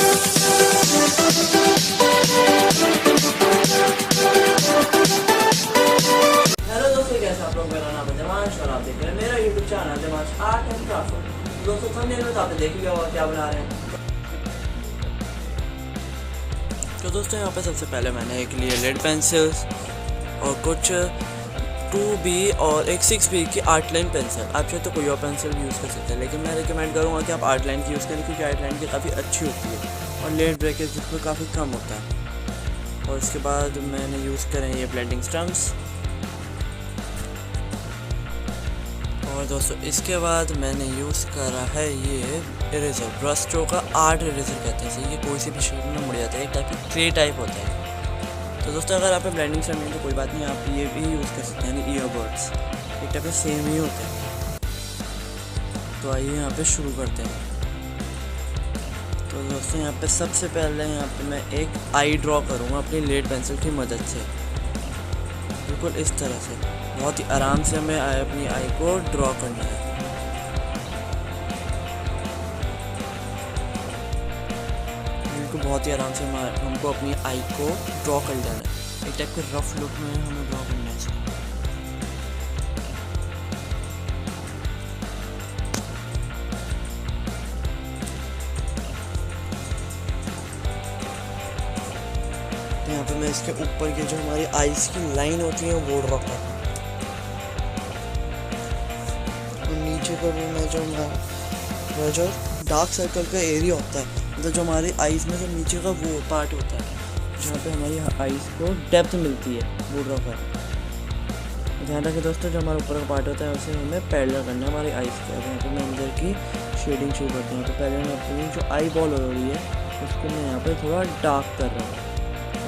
Hello दोस्तों, कैसे आप लोग। मेरा नाम है जमांश और आप देख रहे हैं मेरा YouTube channel Jamansh art and craft. दोस्तों थंबनेल में तो आपने देख लिया होगा क्या बना रहे हैं। तो दोस्तों यहाँ पे सबसे पहले मैंने एक लिए लेड पेंसिल्स और कुछ 2B और एक 6B की आर्ट लाइन पेंसिल। आप चाहे तो कोई और पेंसिल भी यूज़ कर सकते हैं, लेकिन मैं रिकमेंड करूँगा कि आप आर्ट लाइन की यूज़ करें, क्योंकि आर्ट लाइन की काफ़ी अच्छी होती है और लेड ब्रेकेज जिसमें काफ़ी कम होता है। और इसके बाद मैंने यूज़ करें ये ब्लेंडिंग स्टम्प्स। और दोस्तों इसके बाद मैंने यूज़ करा है ये इरेजर, ब्रश स्ट्रोक का आर्ट इरेजर कहते हैं इसे। ये कोई सी भी शेप में मुड़ जाता है, एक टाइप की क्ले टाइप होता है। तो दोस्तों अगर आप ब्लेंडिंग स्टम्प नहीं तो कोई बात नहीं, आप ये भी यूज़ कर सकते हैं, यानी ईयरबड्स एक टाइप के सेम ही होते हैं। तो आइए यहाँ पे शुरू करते हैं। तो दोस्तों यहाँ पे सबसे पहले यहाँ पे मैं एक आई ड्रॉ करूँगा अपनी लेड पेंसिल की मदद से, बिल्कुल इस तरह से। बहुत ही आराम से हमें अपनी आई को ड्रॉ करना है। बिल्कुल बहुत ही आराम से हमको अपनी आई को ड्रॉ कर लेना है। एक टाइप के रफ लुक में हमें ड्रॉ करना है इसको। यहाँ पे मैं इसके ऊपर की जो हमारी आईज की लाइन होती है वो ड्रॉ करता हूँ। और नीचे पर भी मैं जो डार्क सर्कल का एरिया होता है, मतलब जो हमारी आईज में जो नीचे का वो पार्ट होता है जहाँ पे हमारी आईज को डेप्थ मिलती है, वो ड्रॉ करें। ध्यान रखें दोस्तों, जो हमारा ऊपर का पार्ट होता है उसे हमें पैरेलल करना है हमारी आईज के। अब यहाँ पे मैं अंदर की शेडिंग शुरू करते हैं। तो पहले मैं अपनी जो आई बॉल हो रही है उसको मैं यहाँ पे थोड़ा डार्क कर रहा हूँ।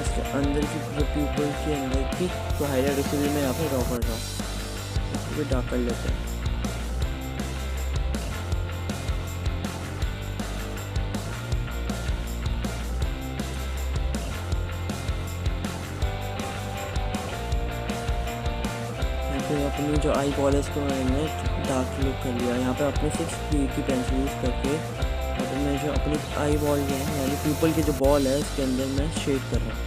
इसके अंदर की जो प्यूपल के अंदर की जो हाईलाइट उसे भी मैं यहाँ पे ड्रॉ कर रहा हूँ, इसको भी डार्क कर लेते हैं। यहाँ पे अपनी जो आई बॉल है इसको मैंने डार्क लुक कर लिया। यहाँ पे अपने 6B की पेंसिल यूज़ करके यहाँ पे मैं जो अपनी आई बॉल है यानी प्यूपल की जो बॉल है इसके अंदर मैं शेड कर रहा हूँ,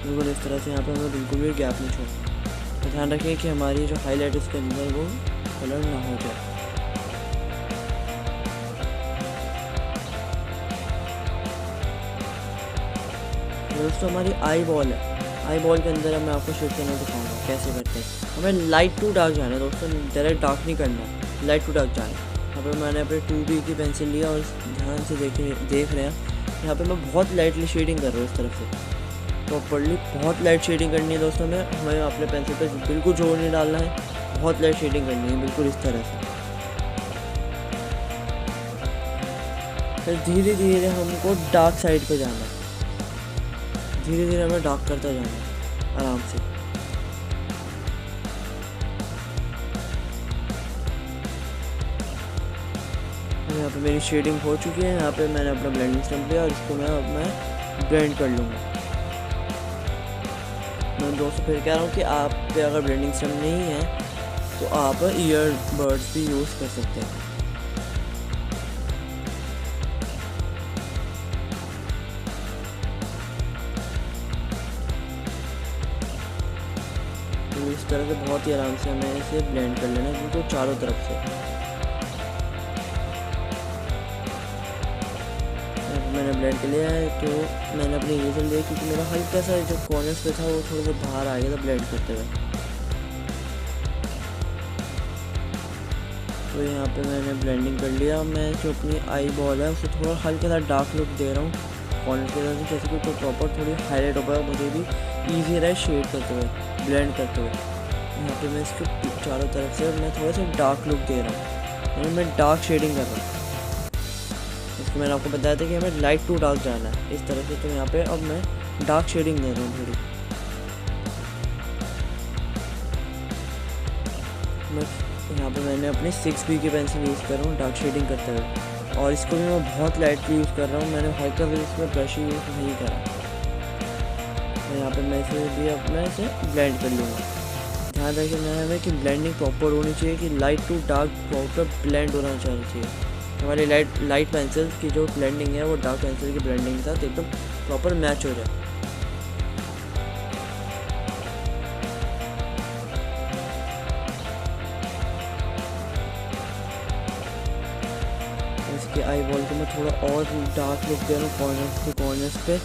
बिल्कुल इस तरह से। यहाँ पे हमें बिल्कुल भी गैप नहीं छोड़ना। तो ध्यान रखिए कि हमारी जो हाईलाइट इसके अंदर वो कलर ना हो जाए। दोस्तों हमारी आई बॉल है, आई बॉल के अंदर मैं आपको शेड करना दिखाऊंगा कैसे करते हैं। हमें लाइट टू डार्क जाना है दोस्तों, डायरेक्ट डार्क नहीं करना है, लाइट टू डार्क जाना है। यहाँ पे मैंने अपने 2B की पेंसिल लिया और ध्यान से देख रहे हैं यहाँ पे मैं बहुत लाइटली शेडिंग कर रहा हूँ इस तरफ से। प्रॉपर्ली बहुत लाइट शेडिंग करनी है दोस्तों हमें अपने पेंसिल पे बिल्कुल जोर नहीं डालना है, बहुत लाइट शेडिंग करनी है बिल्कुल इस तरह से। फिर धीरे धीरे हमको डार्क साइड पे जाना है, धीरे धीरे हमें डार्क करता जाना है आराम से। यहाँ पे मेरी शेडिंग हो चुकी है। यहाँ पे मैंने अपना ब्लेंडिंग स्टम्प लिया और इसको मैं ब्लेंड कर लूँगा। मैं दोस्तों फिर कह रहा हूँ कि आप पे अगर ब्लेंडिंग स्टम्प नहीं है तो आप ईयरबड्स भी यूज़ कर सकते हैं। तो इस तरह से बहुत ही आराम से हमें इसे ब्लेंड कर लेना है बिल्कुल चारों तरफ से। मैंने ब्लेंड कर लिया है। तो मैंने अपनी इरेजर लिया क्योंकि मेरा हल्का सा जो कॉर्नर्स पे था वो थोड़ा सा बाहर आ गया था ब्लेंड करते हुए। तो यहाँ पे मैंने ब्लेंडिंग कर लिया। मैं जो अपनी आई बॉल है उसे थोड़ा हल्का सा डार्क लुक दे रहा हूँ कॉर्नर के साथ, जैसे कि कोई प्रॉपर थोड़ी हाईलाइट हो पाए, मुझे भी ईजी रहे शेड करते हुए, ब्लेंड करते हुए। यहाँ पे मैं इसके चारों तरफ से मैं थोड़ा सा डार्क लुक दे रहा हूँ, यानी मैं डार्क शेडिंग कर रहा हूँ। इसको मैंने आपको बताया था कि हमें लाइट टू डार्क जाना है इस तरह से। तो यहाँ पे अब मैं डार्क शेडिंग दे रहा हूँ थोड़ी। मैं यहाँ पे मैंने अपनी 6B की पेंसिल यूज़ कर रहा हूँ डार्क शेडिंग करते हुए, और इसको भी मैं बहुत लाइटली यूज़ कर रहा हूँ। मैंने हल्का भी इसमें ब्रश यूज़ नहीं करा। और यहाँ पे मैं इसे भी अपना इसे ब्लेंड कर लूँगा। ध्यान रखना है हमें कि ब्लेंडिंग प्रॉपर होनी चाहिए, कि light to dark proper blend होना चाहिए। हमारी लाइट पेंसिल की जो ब्लेंडिंग है वो डार्क पेंसिल की ब्लेंडिंग के साथ एकदम प्रॉपर मैच हो जाए। इसके आई बॉल को मैं थोड़ा और डार्क लुक दे रहा हूँ कॉर्नर्स पे,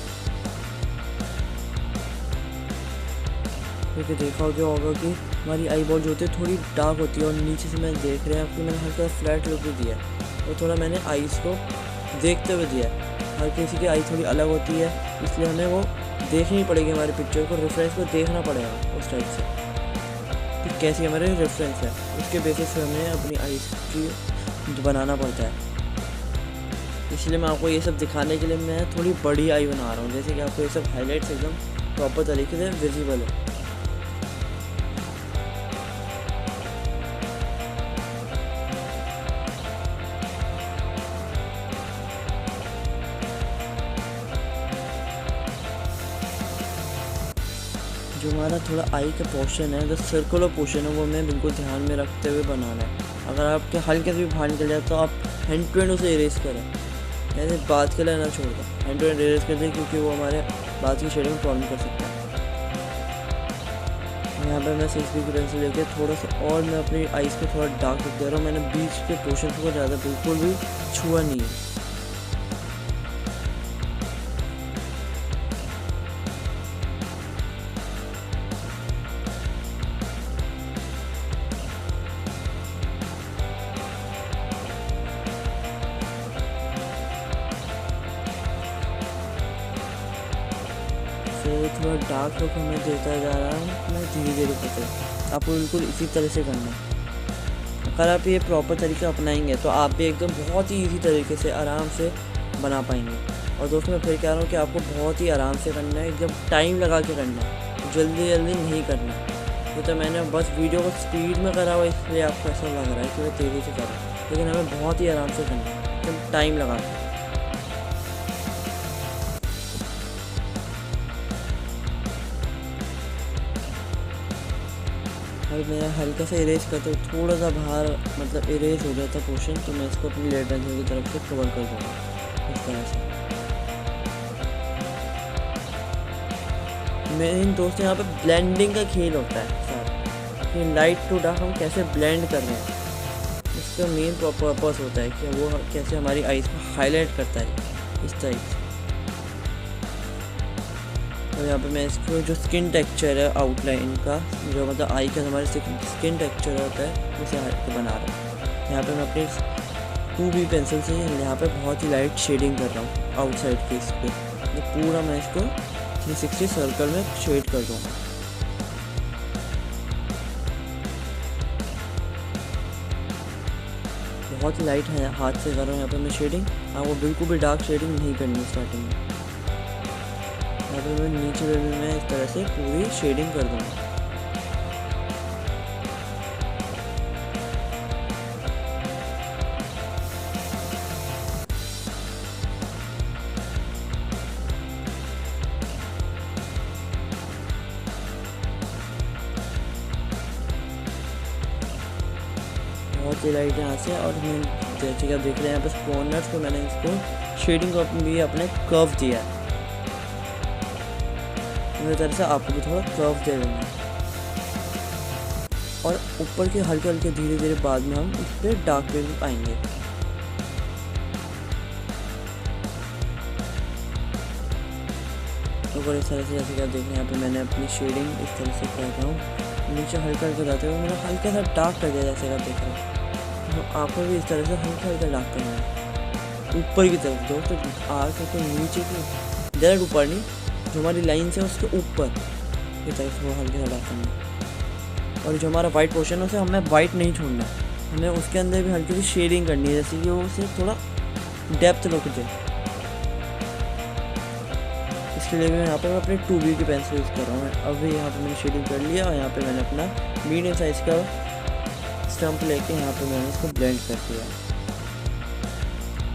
क्योंकि देखा होगा कि हमारी आई बॉल जो होती है थोड़ी डार्क होती है, और नीचे से मैं देख रहे हैं आपको मैंने हल्का फ्लैट लुक भी दिया है, और थोड़ा मैंने आईज को देखते हुए दिया है। हर किसी की आई थोड़ी अलग होती है, इसलिए हमें वो देखनी पड़ेगी, हमारी पिक्चर को रेफरेंस को देखना पड़ेगा उस टाइप से कि कैसी हमारे रेफरेंस है, उसके बेसिस से हमें अपनी आईज की बनाना पड़ता है। इसलिए मैं आपको ये सब दिखाने के लिए मैं थोड़ी बड़ी आई बना रहा हूँ, जैसे कि आपको ये सब हाईलाइट्स एकदम प्रॉपर तरीके से विजिबल हो। जो हमारा थोड़ा आई का पोर्शन है, जो सर्कुलर पोर्शन है, वो हमें बिल्कुल ध्यान में रखते हुए बनाना है। अगर आपके हल्के से भी बाहर निकल जाए तो आप हैंड टू हैंड उसे इरेज करें, ऐसे बात के लिए ना छोड़ दें, हैंड टू हैंड इरेज कर दें, क्योंकि वो हमारे बात की शेडिंग प्रॉब्लम कर सकता है। यहाँ पर मैं 6B की पेंसिल लेके थोड़ा सा और मैं अपनी आईज को थोड़ा डार्क दे रहा हूँ। मैंने बीच के पोर्शन को ज़्यादा बिल्कुल भी छुआ नहीं है। थोड़ा डार्क लुक हमें देता जा रहा है, मैं धीरे धीरे करते आपको बिल्कुल इसी तरह से करना है। अगर आप ये प्रॉपर तरीका अपनाएंगे तो आप भी एकदम बहुत ही इजी तरीके से आराम से बना पाएंगे। और दोस्तों मैं फिर कह रहा हूँ कि आपको बहुत ही आराम से करना है, एकदम टाइम लगा के करना है, जल्दी जल्दी नहीं करना है। ये तो मैंने बस वीडियो को स्पीड में करा हुआ, इसलिए आपको ऐसा लग रहा है कि मैं तेज़ी से कर रहा हूँ, लेकिन हमें बहुत ही आराम से करना है, एकदम टाइम लगा के। और मेरा हल्का सा इरेज करता हूँ, थोड़ा सा बाहर मतलब इरेज हो जाता पोर्शन, तो मैं इसको अपनी लेड पेंसिल की तरफ से कवर कर दूँगा इस तरह से। मेन दोस्तों यहाँ पे ब्लेंडिंग का खेल होता है सर, कि लाइट टू डार्क हम कैसे ब्लेंड कर रहे हैं, इसका मेन पर्पस होता है कि वो कैसे हमारी आईज को हाईलाइट करता है इस टाइप से। और यहाँ पे मैं इसको जो स्किन टेक्सचर है आउटलाइन का, जो मतलब आई का हमारे स्किन टेक्सचर होता है, उसे बना रहा हूँ। यहाँ पे मैं अपनी 2B पेंसिल से यहाँ पे बहुत ही लाइट शेडिंग कर रहा हूँ आउटसाइड के इस पर, तो पूरा मैं इसको 360 सर्कल में शेड कर दूँगा। बहुत ही लाइट है, हाथ से कर रहा हूँ यहाँ पे मैं शेडिंग। वो बिल्कुल भी डार्क शेडिंग नहीं करनी स्टार्टिंग में। यहाँ पे मैं नीचे में भी मैं इस तरह से पूरी शेडिंग कर दूँगा। बहुत ही लाइट यहाँ से, और मैं जैसे कि आप देख रहे हैं यहाँ पर कॉर्नर्स पे मैंने इसको शेडिंग को भी अपने कर्व दिया है। इस तरह से आपको भी थोड़ा कर्व दे देंगे, और ऊपर के हल्के हल्के धीरे धीरे बाद में हम इस पर डार्क पे भी पाएंगे। तो अगर इस तरह से जैसे कि आप देख रहे हैं यहाँ पे मैंने अपनी शेडिंग इस तरह से कर रहा हूँ, नीचे हल्का हल्का जाते हुए मैंने हल्का सा डार्क कर दिया जैसे कि आप देख रहे हैं। तो आपको भी इस तरह से हल्का हल्का डार्क करना है ऊपर की तरफ, दोस्तों आगे के नीचे की डायरेक्ट ऊपर नहीं, जो हमारी लाइन है उसके ऊपर की तरफ वो हल्के सा डार्क करना है। और जो हमारा वाइट पोर्शन है उसे हमें वाइट नहीं छोड़ना है, हमें उसके अंदर भी हल्की सी शेडिंग करनी है, जैसे कि वो उसे थोड़ा डेप्थ लुक दे। इसके लिए मैं यहाँ पे मैं अपनी 2B की पेंसिल यूज़ कर रहा हूँ। अभी यहाँ पे मैंने शेडिंग कर लिया, और यहाँ पे मैंने अपना मीडियम साइज़ का स्टम्प लेके यहाँ पे मैंने इसको ब्लेंड कर दिया।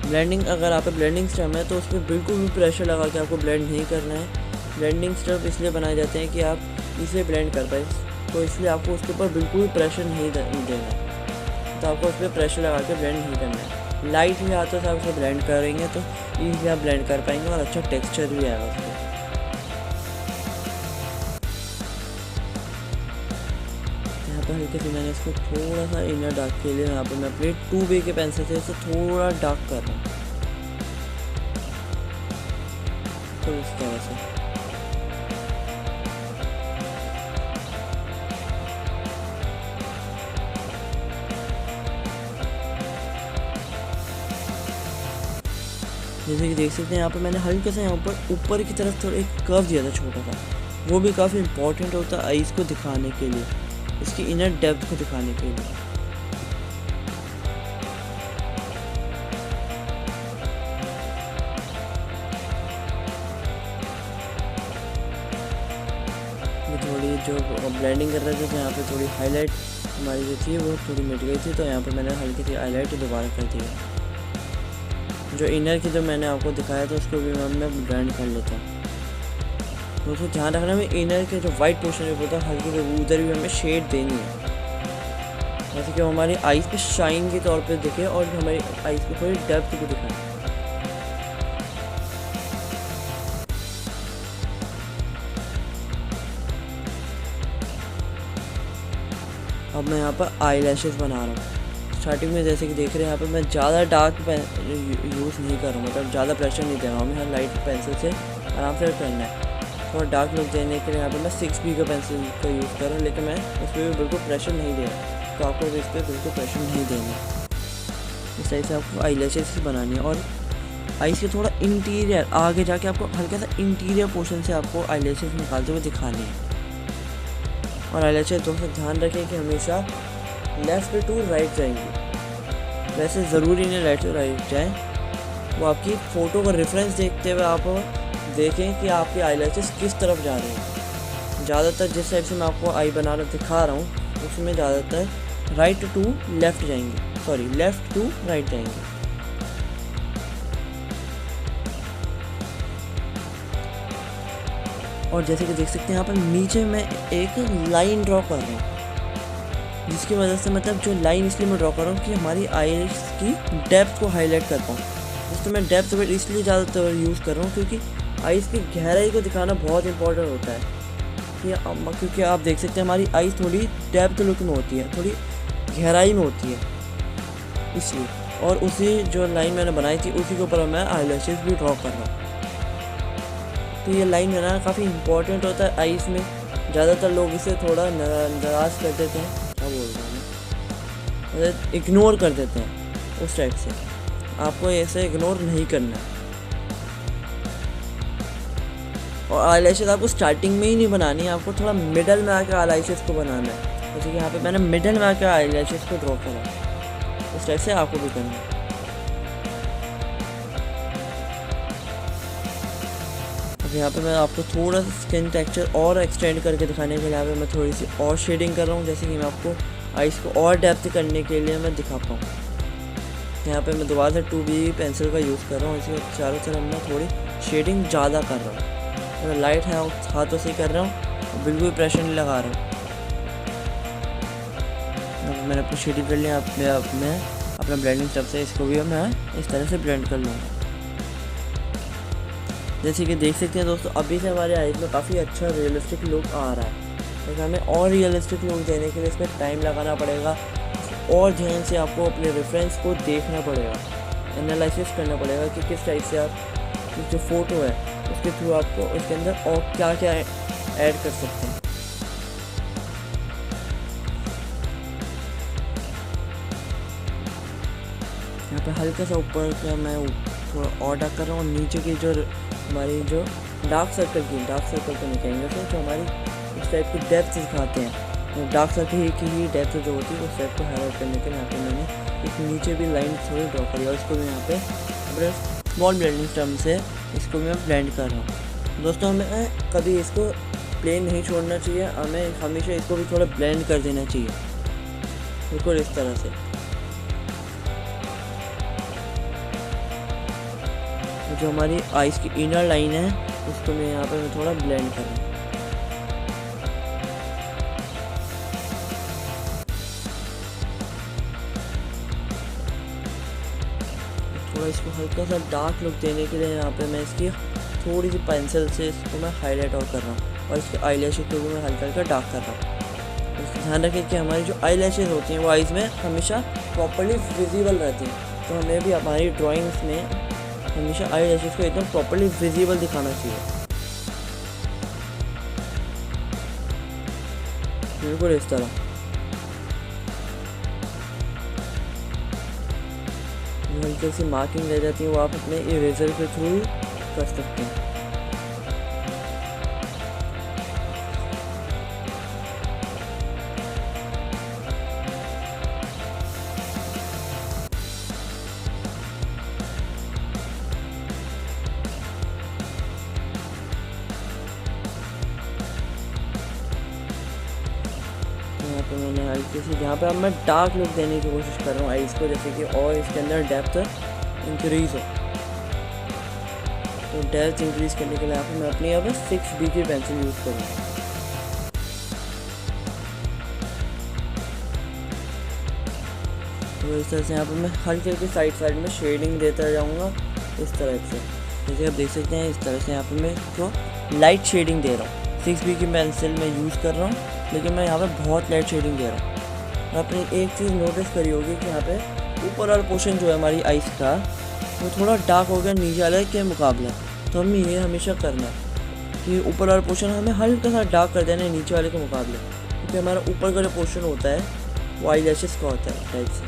ब्लेंडिंग, अगर आप पे ब्लेंडिंग स्टम्प है तो उस पर बिल्कुल भी प्रेशर लगा के आपको ब्लेंड नहीं करना है। ब्लेंडिंग स्टम्प इसलिए बनाए जाते हैं कि आप इसे ब्लेंड कर पाए, तो इसलिए आपको उसके ऊपर बिल्कुल भी प्रेशर नहीं देना है। तो आपको उस पर प्रेशर लगा के ब्लेंड नहीं करना है। लाइट भी हाथों से आप उसे ब्लेंड करेंगे तो ईज़िली आप ब्लेंड कर पाएंगे और अच्छा टेक्सचर भी आएगा उसको। यहाँ पर हल्के से मैंने इसको थोड़ा सा इनर डार्क के लिए यहाँ पर मैं अपने 2B के पेंसिल से इसे थोड़ा डार्क कर रहा हूँ, तो इस तरह से। जैसे कि देख सकते हैं यहाँ पर मैंने हल्के से यहाँ पर ऊपर की तरफ थोड़ा एक कर्व दिया था छोटा सा, वो भी काफ़ी इंपॉर्टेंट होता है आइज़ को दिखाने के लिए, इसकी इनर डेप्थ को दिखाने के लिए। ये थोड़ी जो ब्लेंडिंग कर रहे थे तो यहाँ पे थोड़ी हाईलाइट हमारी जो थी वो थोड़ी मिट गई थी, तो यहाँ पे मैंने हल्की सी हाईलाइट दोबारा कर दिया। जो इनर की जो मैंने आपको दिखाया था उसको भी मैं ब्लेंड कर लेता हूँ। दोस्तों ध्यान रखना हमें इनर के जो वाइट पोर्शन है होता है हल्की से उधर भी हमें शेड देनी है, जैसे कि हमारी आइज़ पे शाइन के तौर पे दिखे और हमारी आइज़ पे थोड़ी डेप्थ को दिखाए। अब मैं यहाँ पर आई लैशेज़ बना रहा हूँ। स्टार्टिंग में जैसे कि देख रहे हैं यहाँ पे मैं ज़्यादा डार्क यूज़ नहीं कर रहा हूँ, मतलब ज़्यादा प्रेशर नहीं दे रहा हूँ। हमें लाइट पेंसिल से आराम से करना है। थोड़ा डार्क लुक देने के लिए यहाँ पे मैं 6B का पेंसिल का यूज़ कर रहा हूँ, लेकिन मैं उस पर भी बिल्कुल प्रेशर नहीं दे रहा, तो आपको इस पर बिल्कुल प्रेशर नहीं देना। इस तरह से आपको आई लैशेज़ बनानी है और आईज के थोड़ा इंटीरियर आगे जाके आपको हल्का सा इंटीरियर पोर्शन से आपको आई लैशेज़ निकालते हुए दिखानी है। और आई लैशेज़ दोस्तों ध्यान रखें कि हमेशा लेफ़्ट टू राइट जाएंगी, वैसे ज़रूरी नहीं राइट टू राइट जाए, वो आपकी फ़ोटो का रेफरेंस देखते हुए आप देखें कि आपकी आई लैशेज़ किस तरफ जा रही हैं। ज़्यादातर जिस टाइप से मैं आपको आई बनाना दिखा रहा हूँ उसमें ज़्यादातर राइट टू लेफ़्ट जाएंगी, सॉरी लेफ़्ट टू राइट जाएंगी। और जैसे कि देख सकते हैं यहाँ पर नीचे मैं एक लाइन ड्रॉ कर रहा हूँ, जिसकी वजह से मतलब जो लाइन इसलिए मैं ड्रॉ कर रहा हूँ कि हमारी आईज की डेप्थ को हाईलाइट कर पाऊँ। दोस्तों मैं डेप्थ वर्ड इसलिए ज़्यादातर यूज़ कर रहा हूँ क्योंकि आईज की गहराई को दिखाना बहुत इंपॉर्टेंट होता है क्योंकि आप देख सकते हैं हमारी आईज थोड़ी डेप्थ लुक में होती है, थोड़ी गहराई में होती है इसलिए। और उसी जो लाइन मैंने बनाई थी उसी के ऊपर मैं आई लैशेज़ भी ड्रॉ कर रहा हूँ। तो ये लाइन बनाना काफ़ी इंपॉर्टेंट होता है आईज में। ज़्यादातर लोग इसे थोड़ा नज़रअंदाज कर देते हैं, क्या बोल रहा हूँ, इग्नोर कर देते हैं। उस टाइप से आपको ऐसे इग्नोर नहीं करना है। और आई लैशेज़ आपको स्टार्टिंग में ही नहीं बनानी है, आपको थोड़ा मिडल में आकर आई लैशेज़ को बनाना है। जैसे कि यहाँ पे मैंने मिडल में आकर आई लैशेज़ को ड्रॉ करा, उस टाइप से आपको भी करना है। अब यहाँ पे मैं आपको थोड़ा सा स्किन टेक्सचर और एक्सटेंड करके दिखाने के लिए यहाँ पे मैं थोड़ी सी और शेडिंग कर रहा हूँ, जैसे कि मैं आपको आइज़ को और डेप्थ करने के लिए मैं दिखा पाऊँ। यहाँ पे मैं दोबारा से 2B पेंसिल का यूज़ कर रहा हूँ, इसके चारों तरफ मैं थोड़ी शेडिंग ज़्यादा कर रहा हूँ। मैं लाइट है हाथों से कर रहा हूँ, बिल्कुल प्रेशर नहीं लगा रहा हूँ। मैंने अपनी शेडिंग कर लिया, मैं अपना ब्लेंडिंग स्टेप से इसको भी मैं इस तरह से ब्लेंड कर लूँगा। जैसे कि देख सकते हैं दोस्तों अभी से हमारे आइज़ में काफ़ी अच्छा रियलिस्टिक लुक आ रहा है, लेकिन हमें और रियलिस्टिक लुक देने के लिए इसमें टाइम लगाना पड़ेगा और ध्यान से आपको अपने रेफरेंस को देखना पड़ेगा, एनालिसिस करना पड़ेगा कि किस टाइप से आप जो फ़ोटो है उसके थ्रू आपको उसके अंदर और क्या क्या ऐड कर सकते हैं। यहाँ पे हल्का सा ऊपर का मैं थोड़ा और डार्क कर रहा हूँ। नीचे की जो हमारी जो डार्क सर्कल तो नहीं कहेंगे उसे, जो हमारी इस टाइप की डेप्थ दिखाते हैं, तो डार्क सर्कल की ही डेप्थ जो होती है उस टाइप को हाईलाइट करने के लिए यहाँ पे मैंने एक नीचे भी लाइन थोड़ी ड्रॉ करी और इसको भी यहाँ पे अपने स्मॉल ब्लेंडिंग स्टम से इसको भी मैं ब्लेंड कर रहा हूँ। दोस्तों हमें कभी इसको प्लेन नहीं छोड़ना चाहिए, हमें हमेशा इसको भी थोड़ा ब्लेंड कर देना चाहिए, बिल्कुल इस तरह से। जो हमारी आइज़ की इनर लाइन है उसको मैं यहाँ पे मैं थोड़ा ब्लेंड कर रहा हूँ। थोड़ा इसको हल्का सा डार्क लुक देने के लिए यहाँ पे मैं इसकी थोड़ी सी पेंसिल से इसको मैं हाईलाइट और कर रहा हूँ और इसके आई लैशेज़ को भी मैं हल्का हल्का डार्क कर रहा हूँ। इसका ध्यान रखें कि हमारी जो आई लैशेज़ होती हैं वो आइज़ में हमेशा प्रॉपर्ली विजिबल रहती हैं, तो हमें भी हमारी ड्राइंग्स में हमेशा आई लैशेज़ को एकदम प्रॉपर्ली विजिबल दिखाना चाहिए, बिल्कुल इस तरह। हल्की सी मार्किंग रह जाती है वो आप अपने इरेजर के थ्रू कर सकते हैं। यहाँ पे मैंने हल्की सी यहाँ पे अब मैं डार्क लुक देने की कोशिश कर रहा हूँ आइज़ को, जैसे कि और इसके अंदर डेप्थ इंक्रीज़ हो। तो डेप्थ इंक्रीज़ करने के लिए यहाँ पे मैं अपनी अब 6B की पेंसिल यूज़ करूँगा। तो इस तरह से यहाँ पे मैं हल्के हल्के साइड में शेडिंग देता जाऊँगा इस तरह से। जैसे आप देख सकते हैं इस तरह से यहाँ पे मैं इसको लाइट शेडिंग दे रहा हूँ। 6B की पेंसिल मैं यूज़ कर रहा हूँ, लेकिन मैं यहाँ पे बहुत लाइट शेडिंग दे रहा हूँ। आपने एक चीज़ नोटिस करी होगी कि यहाँ पे ऊपर वाला पोर्शन जो है हमारी आइस का वो थोड़ा डार्क हो गया नीचे वाले के मुकाबले। तो हमें ये हमेशा करना है कि ऊपर वाला पोर्शन हमें हल्का सा डार्क कर देना है नीचे वाले के मुकाबले, क्योंकि हमारा ऊपर का जो पोर्शन होता है वो आई लैशेज़ का होता है टाइप से।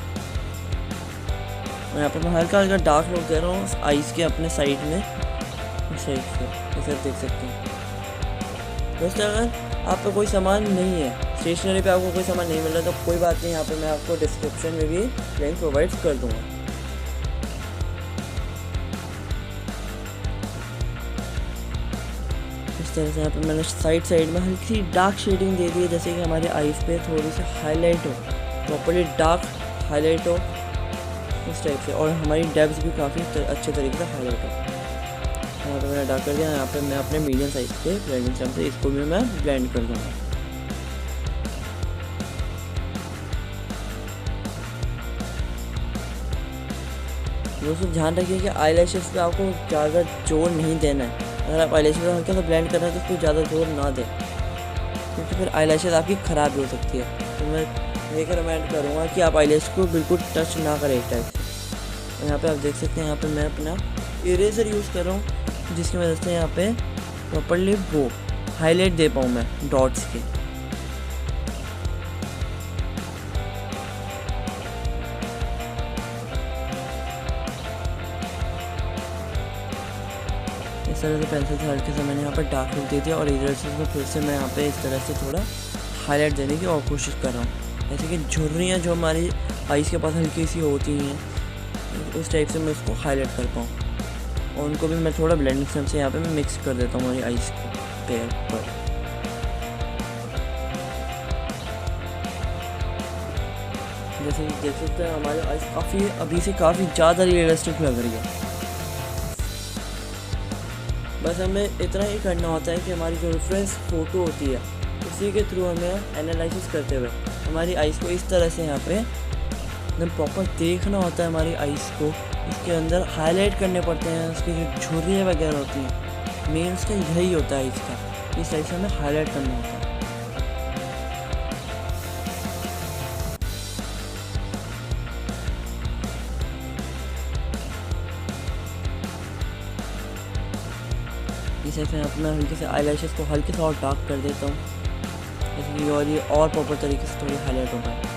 और यहाँ पर मैं हल्का हल्का डार्क लुक दे रहा हूँ आइस के अपने साइड में, इस साइड से, जैसे देख सकते हैं। दोस्तों अगर आपका कोई सामान नहीं है, स्टेशनरी पे आपको कोई सामान नहीं मिल रहा, तो कोई बात नहीं, यहाँ पे मैं आपको डिस्क्रिप्शन में भी लिंक प्रोवाइड कर दूँगा। इस तरह से यहाँ पे मैंने साइड में हल्की सी डार्क शेडिंग दे दी है, जैसे कि हमारे आइज़ पे थोड़ी सी हाईलाइट हो, प्रॉपर्ली डार्क हाईलाइट हो इस टाइप से, और हमारी डेप्थ भी काफ़ी अच्छे तरीके से हाईलाइट हो। यहाँ पे मैंने डार्क कर दिया। यहाँ पे मैं अपने मीडियम साइज के ब्लेंडिंग स्टैम्प से इसको भी मैं ब्लेंड कर दूँगा। दोस्तों ध्यान रखिए कि आई लैशेज़ पे आपको ज़्यादा जोर नहीं देना है। अगर आप आई लैशेज़ को हल्का सा ब्लेंड कर रहे हैं तो उसको ज़्यादा जोर ना दें, क्योंकि फिर आई लैशेज़ आपकी ख़राब भी हो सकती है। तो मैं ये रिकमेंड करूँगा कि आप आई लैश को बिल्कुल टच ना करें एक टाइप से। और यहाँ पे आप देख सकते हैं यहाँ पे मैं अपना इरेजर यूज़ कर रहा हूँ, जिसकी वजह से यहाँ पे प्रॉपर्ली वो हाईलाइट दे पाऊँ मैं डॉट्स के। इस तरह से पेंसिल से हल्के से मैंने यहाँ पर डार्क लुक दे दिया, और इधर से फिर से मैं यहाँ पे इस तरह से थोड़ा हाईलाइट देने की और कोशिश कर रहा हूँ। जैसे कि झुर्रियाँ जो हमारी आइज़ के पास हल्की सी होती हैं, उस टाइप से मैं उसको हाईलाइट कर पाऊँ, और उनको भी मैं थोड़ा ब्लेंडिंग स्टैम्प से यहाँ पे मैं मिक्स कर देता हूँ हमारी आइज़ पे पर। जैसे देख सकते हैं हमारी आइज़ काफ़ी अभी से काफ़ी ज़्यादा रियलिस्टिक लग रही है। बस हमें इतना ही करना होता है कि हमारी जो रेफरेंस फ़ोटो होती है उसी के थ्रू हमें एनालिसिस करते हुए हमारी आइज़ को इस तरह से यहाँ पे एकदम प्रॉपर देखना होता है। हमारी आइज़ को उसके अंदर हाईलाइट करने पड़ते हैं, उसकी जो झुर्रियाँ वगैरह होती हैं, मेन उसका यही होता है इसका, इस टाइप से हमें हाईलाइट करना होता है। इस टाइप से अपना हल्के से आई लैशेज़ को हल्के से और डार्क कर देता हूँ, जैसे कि और ये और प्रॉपर तरीके से थोड़ी हाईलाइट हो पाए।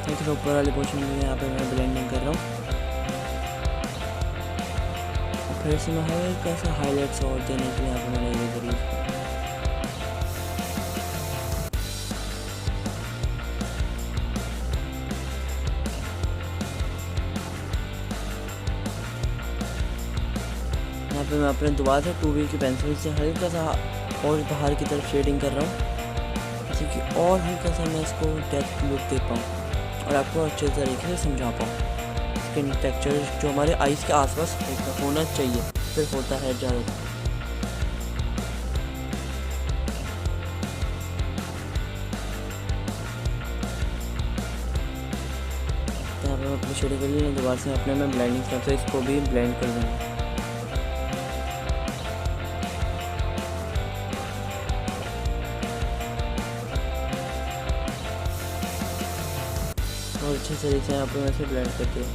देखिए ऊपर वाले पोर्शन में यहाँ पे मैं ब्लेंडिंग कर रहा हूँ, फिर से मैं हल्का सा हाईलाइट्स और देने के लिए यहाँ पे मैंने इरेजर यूज़ किया। यहाँ पे मैं अपने दोबारा से 2B की पेंसिल से हल्का सा और बाहर की तरफ शेडिंग कर रहा हूँ, जैसे ताकि और हल्का सा मैं इसको डेप्थ लुक दे पाऊँ और आपको अच्छे तरीके से समझा पाऊँ। स्किन टेक्सचर जो हमारे आइज़ के आसपास होना चाहिए फिर होता है ज़्यादा। यहाँ पर मैं अपनी शेडिंग कर ली, दोबारा से अपने में ब्लेंडिंग स्टेप से इसको भी ब्लेंड कर दूँगा। और अच्छे तरीके से यहाँ पर मैं इसे ब्लेंड करती हूँ।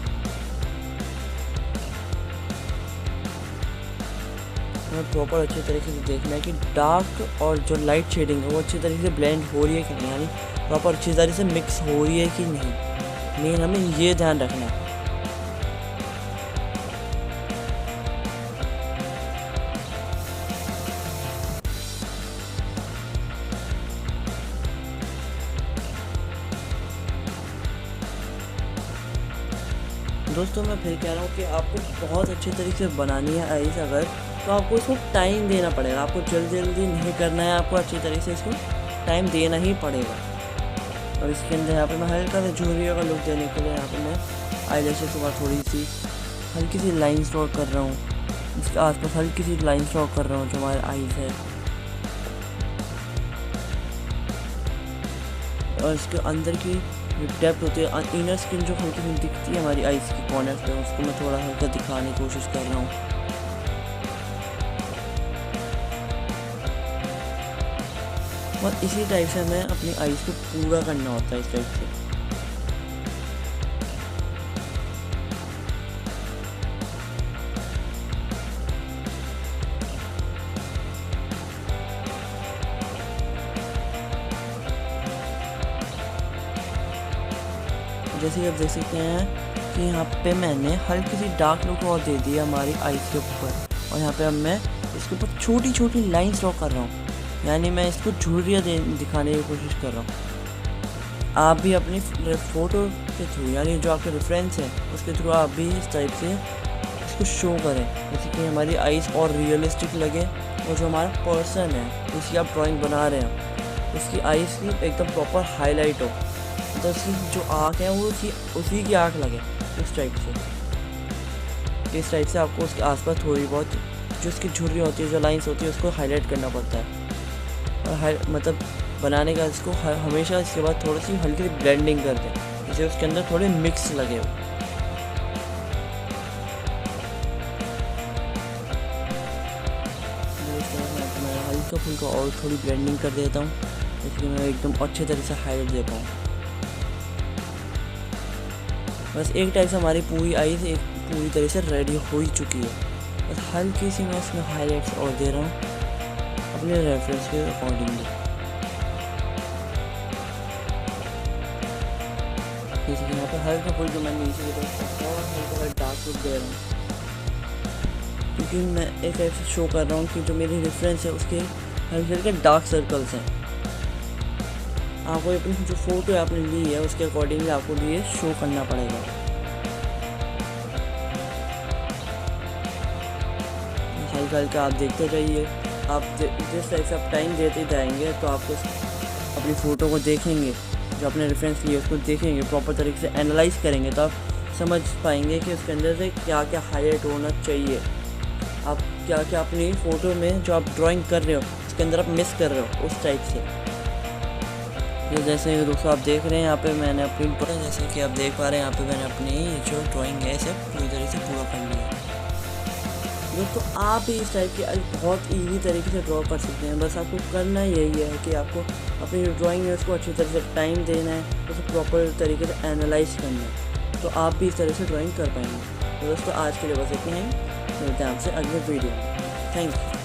हमें प्रॉपर अच्छे तरीके से देखना है कि डार्क और जो लाइट शेडिंग है वो अच्छी तरीके से ब्लेंड हो रही है कि नहीं, यानी प्रॉपर अच्छी तरीके से मिक्स हो रही है कि नहीं। मेन हमें ये ध्यान रखना है। दोस्तों मैं फिर कह रहा हूँ कि आपको बहुत अच्छे तरीके से बनानी है आइज़ अगर, तो आपको इसको टाइम देना पड़ेगा। आपको जल्दी जल्दी नहीं करना है, आपको अच्छी तरीके से इसको टाइम देना ही पड़ेगा। और इसके अंदर यहाँ पे मैं हल्का सा झुर्रियों का लुक देने के लिए यहाँ पे मैं आईलैशेस के बाद थोड़ी सी हल्की सी लाइन ड्रॉ कर रहा हूँ। इसके आसपास हल्की सी लाइन ड्रॉ कर रहा हूँ जो हमारे आईज़ है। और इसके अंदर की डेप्थ होती है, इनर स्किन जो हल्की सी दिखती है हमारी आईज़ की कॉर्नर पे, उसको मैं थोड़ा हल्का दिखाने की कोशिश कर रहा हूँ। और इसी टाइप से हमें अपनी आईज़ को पूरा करना होता है इस टाइप से। जैसे कि आप देख सकते हैं कि यहाँ पे मैंने हल्की सी डार्क लुक और दे दी है हमारी आईज़ के ऊपर। और यहाँ पे अब मैं इसके ऊपर छोटी छोटी लाइंस ड्रॉ कर रहा हूँ, यानी मैं इसको झुर्रियाँ दिखाने की कोशिश कर रहा हूँ। आप भी अपनी फ़ोटो के थ्रू, यानी जो आपके रेफरेंस है उसके थ्रू आप भी इस टाइप से इसको शो करें, जैसे कि हमारी आईज़ और रियलिस्टिक लगे। और जो हमारा पर्सन है जिसकी आप ड्राइंग बना रहे हैं उसकी आईज़ की एकदम प्रॉपर हाईलाइट हो, तो उसकी जो आँख है वो उसी की आँख लगे उस टाइप से। इस टाइप से आपको उसके आसपास थोड़ी बहुत जो उसकी झुर्रियाँ होती है, जो लाइंस होती है, उसको हाईलाइट करना पड़ता है। और मतलब बनाने का इसको हमेशा इसके बाद थोड़ी सी हल्की सी ब्लेंडिंग कर दें, जैसे उसके अंदर थोड़े मिक्स लगे हो। मैं हल्का फुल्का और थोड़ी ब्लेंडिंग कर देता हूँ, जैसे कि मैं एकदम अच्छे तरह से हाईलाइट दे पाऊँ। बस एक टाइप से हमारी पूरी आईज़ एक पूरी तरह से रेडी हो ही चुकी है। बस हल्की सी मैं इसमें हाईलाइट्स और दे रहा हूँ अपने रेफरेंस के अकॉर्डिंगली। जैसे कि यहाँ पर हल्का फुल्का मैं नीचे की तरफ और हल्का डार्क लुक दे रहा हूँ, क्योंकि मैं एक टाइप से शो कर रहा हूँ कि जो मेरी रेफरेंस है उसके हल्के हल्के डार्क सर्कल्स हैं। आपको अपनी जो फ़ोटो आपने ली है उसके अकॉर्डिंगली आपको भी ये शो करना पड़ेगा। हल्का हल्का आप देखते जाइए। आप जिस टाइप से आप टाइम देते जाएंगे तो आपको अपनी फ़ोटो को देखेंगे, जो अपने रेफरेंस लिए उसको देखेंगे, प्रॉपर तरीके से एनालाइज करेंगे, तो आप समझ पाएंगे कि उसके अंदर से क्या क्या हाईलाइट होना चाहिए। आप क्या क्या अपनी फ़ोटो में जो आप ड्राइंग कर रहे हो उसके अंदर आप मिस कर रहे हो उस टाइप से। तो जैसे दोस्तों आप देख रहे हैं यहाँ पे मैंने अपनी जैसे कि आप देख पा रहे हैं यहाँ पे मैंने अपनी जो ड्राइंग है इसे पूरी तरह से पूरा कर लिया है। दोस्तों आप भी इस टाइप के बहुत ईजी तरीके से ड्रॉ कर सकते हैं। बस आपको करना यही है कि आपको अपनी जो ड्राइंग है उसको अच्छी तरह से टाइम देना है, उसे प्रॉपर तरीके से एनालाइज करना है, तो आप भी इस तरह से ड्राइंग कर पाएंगे। तो दोस्तों आज के लिए बस इतने हैं, मिलते हैं आपसे अगले वीडियो में। Thank you.